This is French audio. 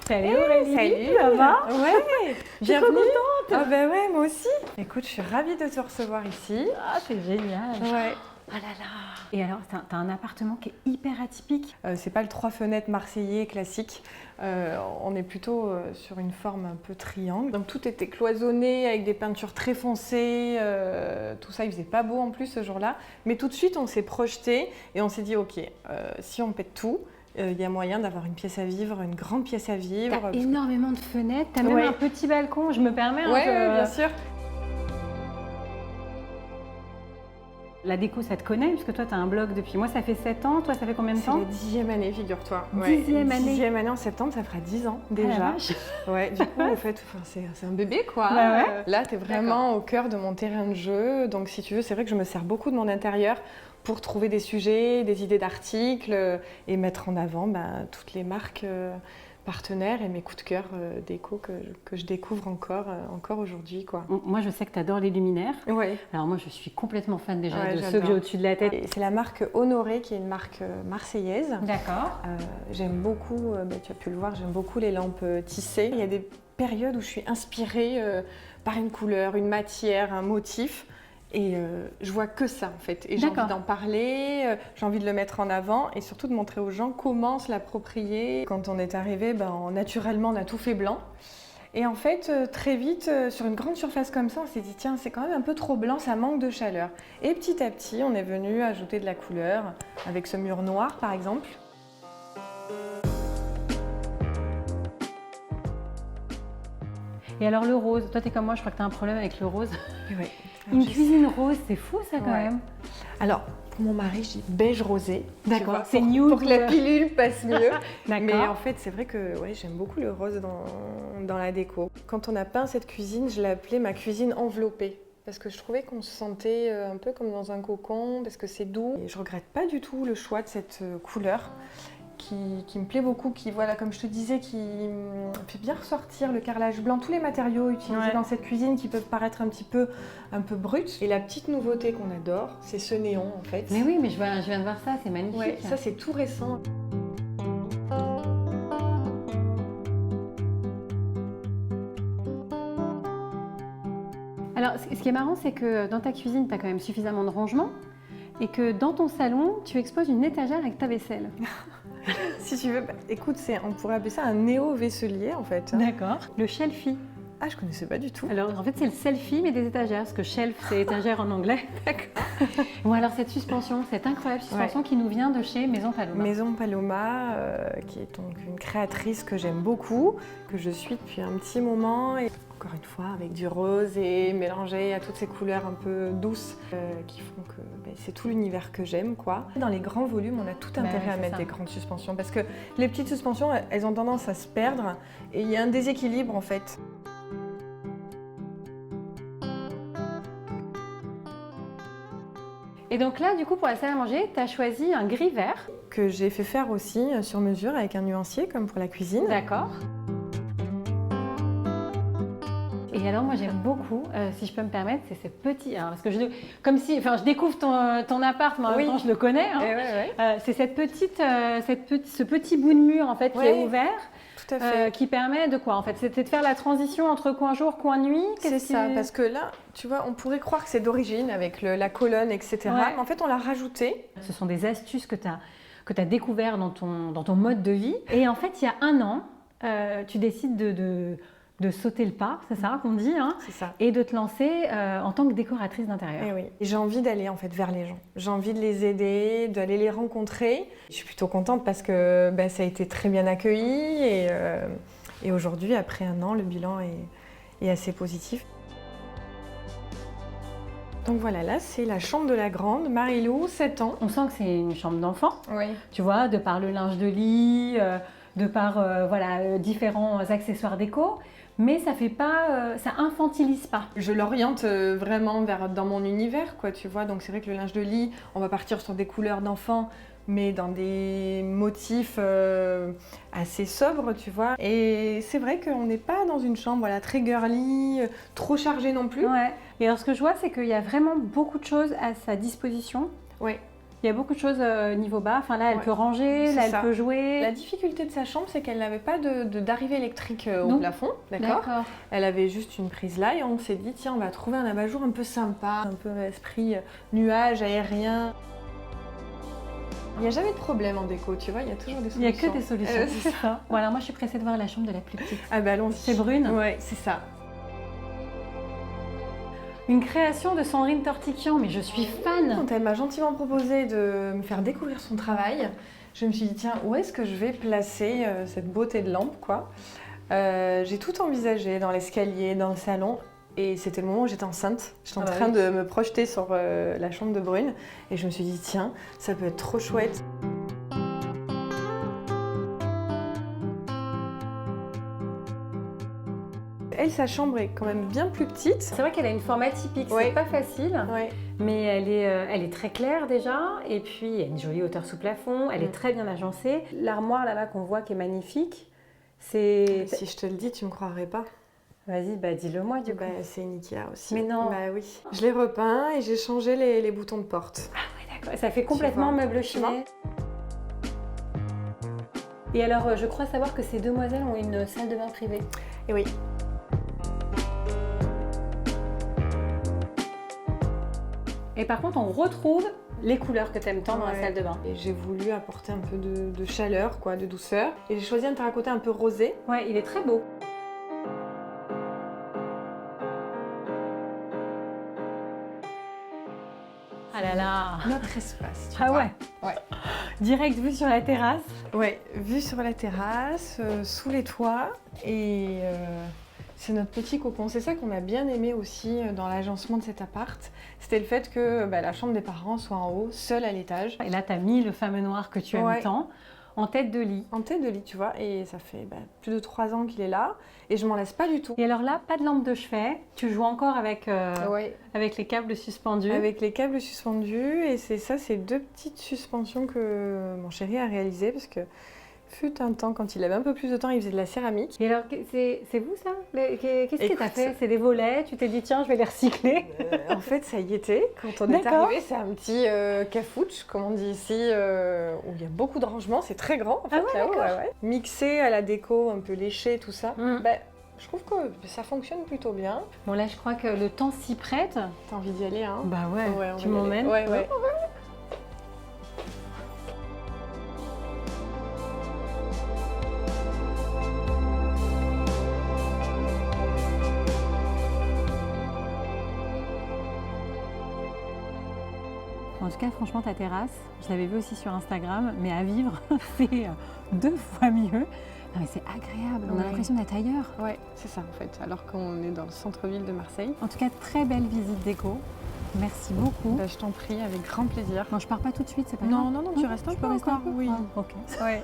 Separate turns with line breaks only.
Salut Aurélie.
Salut,
ça va?
Ouais,
Bienvenue.
contente. Ah bah ouais, moi aussi. Écoute, je suis ravie de te recevoir ici.
Ah, c'est génial.
Ouais.
Oh là là. Et alors, t'as un appartement qui est hyper atypique.
C'est pas le 3 fenêtres marseillais classique. On est plutôt sur une forme un peu triangle. Donc tout était cloisonné avec des peintures très foncées. Tout ça, il faisait pas beau en plus ce jour-là. Mais tout de suite, on s'est projeté et on s'est dit, ok, si on pète tout, il y a moyen d'avoir une pièce à vivre, une grande pièce à vivre.
T'as énormément de fenêtres, t'as même
Ouais.
un petit balcon, je me permets.
Ouais, bien sûr.
La déco, ça te connaît, puisque toi, tu as un blog depuis... Moi, ça fait 7 ans. Toi, ça fait combien de
C'est
temps?
la 10e année, figure-toi.
10e année.
10e année en septembre, ça fera 10 ans déjà.
Ah, la vache.
Ouais, du coup, en fait, c'est un bébé, quoi.
Bah ouais.
Là, tu es vraiment au cœur de mon terrain de jeu. Donc, si tu veux, c'est vrai que je me sers beaucoup de mon intérieur pour trouver des sujets, des idées d'articles et mettre en avant toutes les marques partenaires et mes coups de cœur déco que je découvre encore aujourd'hui, quoi.
Moi, je sais que tu adores les luminaires.
Ouais.
Alors moi, je suis complètement fan déjà
Ouais,
de ceux
j'adore.
que j'ai au-dessus de la tête.
Et c'est la marque Honoré, qui est une marque marseillaise.
D'accord.
J'aime beaucoup, tu as pu le voir, j'aime beaucoup les lampes tissées. Il y a des périodes où je suis inspirée par une couleur, une matière, un motif. Et je vois que ça en fait. Et j'ai envie d'en parler, j'ai envie de le mettre en avant et surtout de montrer aux gens comment se l'approprier. Quand on est arrivé, naturellement, on a tout fait blanc. Et en fait, très vite, sur une grande surface comme ça, on s'est dit, tiens, c'est quand même un peu trop blanc, ça manque de chaleur. Et petit à petit, on est venu ajouter de la couleur avec ce mur noir, par exemple.
Et alors le rose, toi, t'es comme moi, je crois que tu as un problème avec le rose.
Ouais.
Une cuisine rose, c'est fou ça quand
Ouais.
même.
Alors, pour mon mari, je dis beige rosé.
D'accord,
tu vois,
c'est
pour,
nude.
pour que la pilule passe mieux.
D'accord.
Mais en fait, c'est vrai que j'aime beaucoup le rose dans la déco. Quand on a peint cette cuisine, je l'ai appelée ma cuisine enveloppée. Parce que je trouvais qu'on se sentait un peu comme dans un cocon, parce que c'est doux. Et je regrette pas du tout le choix de cette couleur qui me plaît beaucoup, qui, voilà, comme je te disais, qui fait bien ressortir le carrelage blanc, tous les matériaux utilisés dans cette cuisine qui peuvent paraître un peu bruts. Et la petite nouveauté qu'on adore, c'est ce néon en fait.
Mais oui, mais je viens de voir ça, c'est magnifique.
Ouais, ça c'est tout récent.
Alors, ce qui est marrant, c'est que dans ta cuisine, tu as quand même suffisamment de rangement et que dans ton salon, tu exposes une étagère avec ta vaisselle.
Si tu veux, écoute, on pourrait appeler ça un néo-vaisselier en fait.
D'accord. Le shelfie.
Ah, je connaissais pas du tout.
Alors, en fait, c'est le selfie, mais des étagères, parce que shelf, c'est étagère en anglais.
D'accord.
Bon, alors cette suspension, cette incroyable suspension qui nous vient de chez Maison Paloma.
Maison Paloma, qui est donc une créatrice que j'aime beaucoup, que je suis depuis un petit moment. Et encore une fois, avec du rose et mélangé à toutes ces couleurs un peu douces qui font que c'est tout l'univers que j'aime, quoi. Dans les grands volumes, on a tout intérêt à mettre des grandes suspensions parce que les petites suspensions, elles ont tendance à se perdre et il y a un déséquilibre en fait.
Et donc là, du coup, pour la salle à manger, tu as choisi un gris vert.
Que j'ai fait faire aussi sur mesure avec un nuancier, comme pour la cuisine.
D'accord. Et alors, moi, j'aime beaucoup, si je peux me permettre, c'est ces petits... Alors, parce que je découvre ton appart, mais en même temps, je le connais. Hein. C'est ce petit bout de mur, en fait, qui est ouvert.
Tout à fait.
Qui permet de quoi en fait? C'était de faire la transition entre coin jour, coin nuit?
C'est ça, parce que là, tu vois, on pourrait croire que c'est d'origine avec la colonne, etc.
Ouais.
Mais en fait, on l'a rajouté.
Ce sont des astuces que tu as découvert dans ton mode de vie. Et en fait, il y a 1 an, tu décides de sauter le pas, c'est ça qu'on dit, hein,
c'est ça.
Et de te lancer en tant que décoratrice d'intérieur.
Et oui. Et j'ai envie d'aller en fait vers les gens. J'ai envie de les aider, d'aller les rencontrer. Je suis plutôt contente parce que ça a été très bien accueilli et aujourd'hui, après 1 an, le bilan est assez positif. Donc voilà, là c'est la chambre de la grande, Marie-Lou, 7 ans.
On sent que c'est une chambre d'enfant,
oui.
Tu vois, de par le linge de lit, de par différents accessoires déco. Mais ça fait pas, ça infantilise pas.
Je l'oriente vraiment dans mon univers, quoi, tu vois. Donc c'est vrai que le linge de lit, on va partir sur des couleurs d'enfant, mais dans des motifs assez sobres, tu vois. Et c'est vrai qu'on n'est pas dans une chambre très girly, trop chargée non plus.
Ouais. Et alors ce que je vois, c'est qu'il y a vraiment beaucoup de choses à sa disposition.
Ouais.
Il y a beaucoup de choses niveau bas. Enfin là, elle
Ouais.
peut ranger,
C'est
là,
ça.
elle peut jouer.
La difficulté de sa chambre, c'est qu'elle n'avait pas d'arrivée électrique au
Non.
plafond, d'accord. Elle avait juste une prise là et on s'est dit, tiens, on va trouver un abat-jour un peu sympa, un peu esprit nuage, aérien. Il n'y a jamais de problème en déco, tu vois, il y a toujours des
Il n'y
solutions.
a que des solutions, c'est ça. Bon, alors moi, je suis pressée de voir la chambre de la plus petite.
Ah bah allons-y.
C'est brune.
Ouais, c'est ça.
Une création de Sandrine Tortiquian, mais je suis fan.
Quand elle m'a gentiment proposé de me faire découvrir son travail, je me suis dit, tiens, où est-ce que je vais placer cette beauté de lampe, quoi. J'ai tout envisagé dans l'escalier, dans le salon, et c'était le moment où j'étais enceinte. J'étais en train de me projeter sur la chambre de Brune, et je me suis dit, tiens, ça peut être trop chouette. Elle, sa chambre est quand même bien plus petite.
C'est vrai qu'elle a une forme atypique, c'est pas facile, mais elle est très claire déjà, et puis il y a une jolie hauteur sous plafond, elle est très bien agencée. L'armoire là-bas qu'on voit qui est magnifique, c'est...
Si je te le dis, tu me croirais pas.
Vas-y, dis-le moi du coup.
C'est une Ikea aussi.
Mais non.
Bah oui. Je l'ai repeint et j'ai changé les boutons de porte.
Ah ouais, d'accord. Ça fait complètement meuble chiné. Et alors, je crois savoir que ces demoiselles ont une salle de bain privée.
Et oui.
Et par contre, on retrouve les couleurs que tu aimes tant dans la salle de bain.
Et j'ai voulu apporter un peu de chaleur, quoi, de douceur. Et j'ai choisi un terracotta un peu rosé.
Ouais, il est très beau. Ah là là.
Notre espace.
Ah
vois.
ouais. Direct vue sur la terrasse.
Ouais, vue sur la terrasse, sous les toits. Et c'est notre petit cocon. C'est ça qu'on a bien aimé aussi dans l'agencement de cet appart. C'était le fait que la chambre des parents soit en haut, seule à l'étage.
Et là, tu as mis le fameux noir que tu aimes tant en tête de lit.
En tête de lit, tu vois. Et ça fait plus de 3 ans qu'il est là. Et je m'en lasse pas du tout.
Et alors là, pas de lampe de chevet. Tu joues encore avec, avec les câbles suspendus.
Avec les câbles suspendus. Et c'est 2 petites suspensions que mon chéri a réalisées. Parce que fut un temps, quand il avait un peu plus de temps, il faisait de la céramique.
Et alors, c'est vous ça? Qu'est-ce que tu as fait? C'est des volets? Tu t'es dit, tiens, je vais les recycler?
En fait, ça y était. Quand on est arrivé, c'est un petit cafouche, comme on dit ici, où il y a beaucoup de rangements. C'est très grand, en fait, là-haut. Mixé à la déco, un peu léché, tout ça. Je trouve que ça fonctionne plutôt bien.
Bon, là, je crois que le temps s'y prête.
T'as envie d'y aller, hein?
Bah ouais, tu m'emmènes?
Ouais.
En tout cas, franchement, ta terrasse, je l'avais vue aussi sur Instagram, mais à vivre, c'est 2 fois mieux. Non, mais c'est agréable, on a l'impression d'être ailleurs.
Ouais, c'est ça en fait, alors qu'on est dans le centre-ville de Marseille.
En tout cas, très belle visite déco. Merci beaucoup.
Je t'en prie, avec grand plaisir.
Bon, je pars pas tout de suite, c'est pas grave.
Non, tu restes un peu encore.
Oui.
Ok. Ouais.